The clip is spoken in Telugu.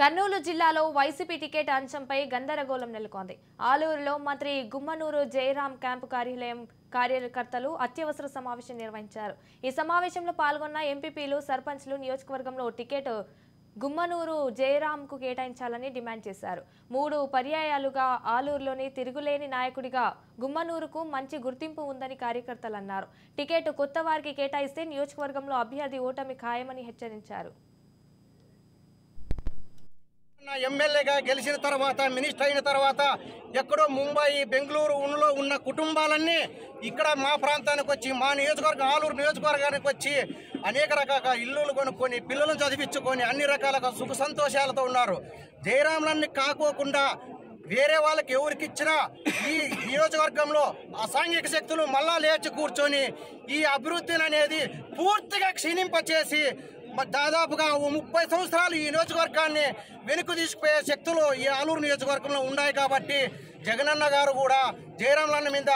కర్నూలు జిల్లాలో వైసీపీ టికెట్ అంశంపై గందరగోళం నెలకొంది. ఆలూరులో మంత్రి గుమ్మనూరు జయరాం క్యాంపు కార్యాలయం కార్యకర్తలు అత్యవసర సమావేశం నిర్వహించారు. ఈ సమావేశంలో పాల్గొన్న ఎంపీపీలు, సర్పంచ్లు నియోజకవర్గంలో టికెట్ గుమ్మనూరు జయరాంకు కేటాయించాలని డిమాండ్ చేశారు. 3 పర్యాయాలుగా ఆలూరులోని తిరుగులేని నాయకుడిగా గుమ్మనూరుకు మంచి గుర్తింపు ఉందని కార్యకర్తలు అన్నారు. టికెట్ కొత్త వారికి కేటాయిస్తే నియోజకవర్గంలో అభ్యర్థి ఓటమి ఖాయమని హెచ్చరించారు. ఎమ్మెల్యేగా గెలిచిన తర్వాత, మినిస్టర్ అయిన తర్వాత ఎక్కడో ముంబై, బెంగళూరు ఉన్న కుటుంబాలన్నీ ఇక్కడ మా ప్రాంతానికి వచ్చి, మా నియోజకవర్గం ఆలూరు నియోజకవర్గానికి వచ్చి అనేక రకాల ఇల్లులు కొనుక్కొని, పిల్లలను చదివించుకొని అన్ని రకాలుగా సుఖ సంతోషాలతో ఉన్నారు. జయరాంలన్నీ కాకోకుండా వేరే వాళ్ళకి ఎవరికి ఇచ్చినా ఈ నియోజకవర్గంలో అసాంఘిక శక్తులు మళ్ళా లేచి కూర్చొని ఈ అభివృద్ధిని అనేది పూర్తిగా క్షీణింపచేసి దాదాపుగా 30 సంవత్సరాలు ఈ నియోజకవర్గాన్ని వెనుక తీసుకుపోయే శక్తులు ఈ ఆలూరు నియోజకవర్గంలో ఉన్నాయి. కాబట్టి జగనన్న గారు కూడా జయరాంలన్న మీద